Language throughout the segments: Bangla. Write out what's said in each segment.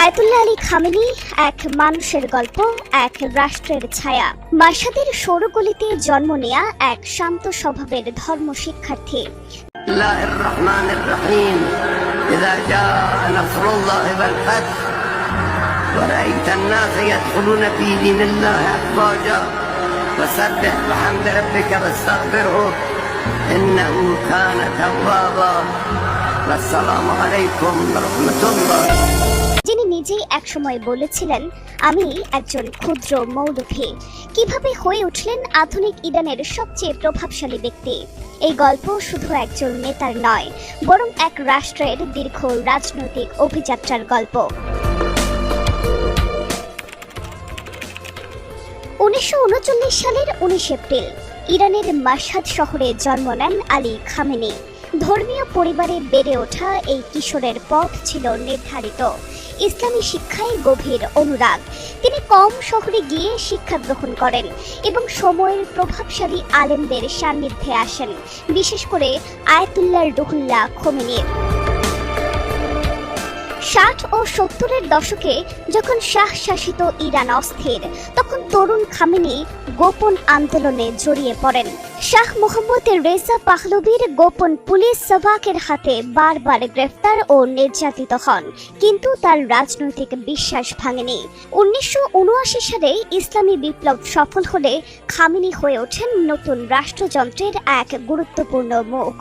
আয়াতুল্লাহ আলী খামেনি এক মানুষের গল্প, এক রাষ্ট্রের ছায়া। মাশহাদের সৌরগলিতে জন্ম নেয়া এক শান্ত স্বভাবের ধর্ম শিক্ষার্থী। বিসমিল্লাহির রহমানির রহিম। ইযা জাআ নাসরুল্লাহি ওয়াল ফাতহ ওয়া রাআইতান নাসা ইয়াদখুলুনা ফী দীনিল্লাহি আফওয়াজা ফাসাব্বিহ বিহামদি রাব্বিকা ওয়াস্তাগফিরহু ইন্নাহু কানা তাওয়াবা। আসসালামু আলাইকুম ওয়া রাহমাতুল্লাহ। যিনি নিজেই একসময় বলেছিলেন, আমি একজন ক্ষুদ্র মৌলভী, কিভাবে হয়ে উঠলেন আধুনিক ইরানের সবচেয়ে প্রভাবশালী ব্যক্তি। এই গল্প শুধু একজন নেতার নয়, বরং এক রাষ্ট্রের দীর্ঘ রাজনৈতিক অভিযাত্রার গল্প। 1939 সালের 19 এপ্রিল ইরানের মাশহাদ শহরে জন্ম নেন আলী খামেনি। ধর্মীয় পরিবারে বেড়ে ওঠা এই কিশোরের পথ ছিল নির্ধারিত। ইসলামী শিক্ষায় গভীর অনুরাগ। তিনি কম শহরে গিয়ে শিক্ষা গ্রহণ করেন এবং সময়ের প্রভাবশালী আলেমদের সান্নিধ্যে আসেন, বিশেষ করে আয়াতুল্লাহ রুহুল্লাহ খোমেনির। 60 ও 70-এর দশকে যখন শাহ শাসিত ইরান অস্থির, তখন তরুণ খামেনি গোপন আন্দোলনে জড়িয়ে পড়েন। শাহ মোহাম্মদ রেজা পাহলভির গোপন পুলিশ সাবাকের হাতে বারবার গ্রেফতার ও নির্যাতিত হন, কিন্তু তার রাজনৈতিক বিশ্বাস ভাঙেনি। 1979 সালে ইসলামী বিপ্লব সফল হলে খামেনি হয়ে ওঠেন নতুন রাষ্ট্রযন্ত্রের এক গুরুত্বপূর্ণ মুখ।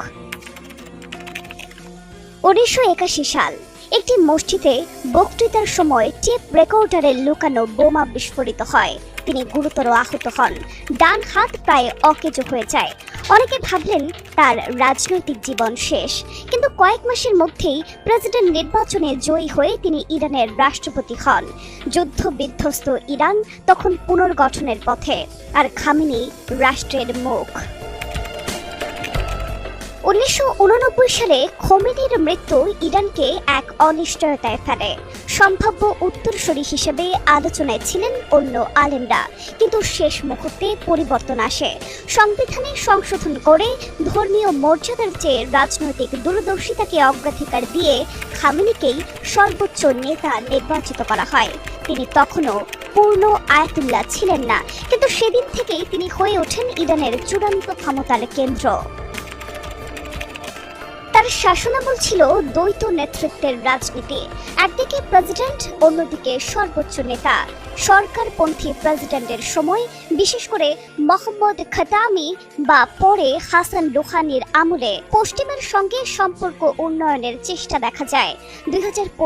1981 সাল একটি মসজিদে বক্তৃতার সময় টেপ রেকর্ডারে লুকানো বোমা বিস্ফোরিত হয়। তিনি গুরুতর আহত হন, ডান হাত প্রায় অকেজো হয়ে যায়। অনেকে ভাবলেন তার রাজনৈতিক জীবন শেষ, কিন্তু কয়েক মাসের মধ্যেই প্রেসিডেন্ট নির্বাচনে জয়ী হয়ে তিনি ইরানের রাষ্ট্রপতি হন। যুদ্ধ বিধ্বস্ত ইরান তখন পুনর্গঠনের পথে, আর খামেনি রাষ্ট্রের মুখ। 1989 সালে খোমেনির মৃত্যু ইরানকে এক অনিশ্চয়তায় ফেলে। সম্ভাব্য উত্তরসূরি হিসেবে আলোচনায় ছিলেন অন্য আলেমরা, কিন্তু শেষ মুহূর্তে পরিবর্তন আসে। সংবিধানে সংশোধন করে ধর্মীয় মর্যাদার চেয়ে রাজনৈতিক দূরদর্শিতাকে অগ্রাধিকার দিয়ে খামেনিকেই সর্বোচ্চ নেতা নির্বাচিত করা হয়। তিনি তখনও পূর্ণ আয়াতুল্লাহ ছিলেন না, কিন্তু সেদিন থেকেই তিনি হয়ে ওঠেন ইরানের চূড়ান্ত ক্ষমতার কেন্দ্র। তার শাসনামল ছিল দ্বৈত নেতৃত্বের রাজনীতি। একদিকে প্রেসিডেন্ট, অন্যদিকে সর্বোচ্চ নেতা। সরকারপন্থী প্রেসিডেন্টের সময়, বিশেষ করে মোহাম্মদ খাতামি বা পরে হাসান রুহানির আমলে পশ্চিমের সঙ্গে সম্পর্ক উন্নয়নের চেষ্টা দেখা যায়। 2015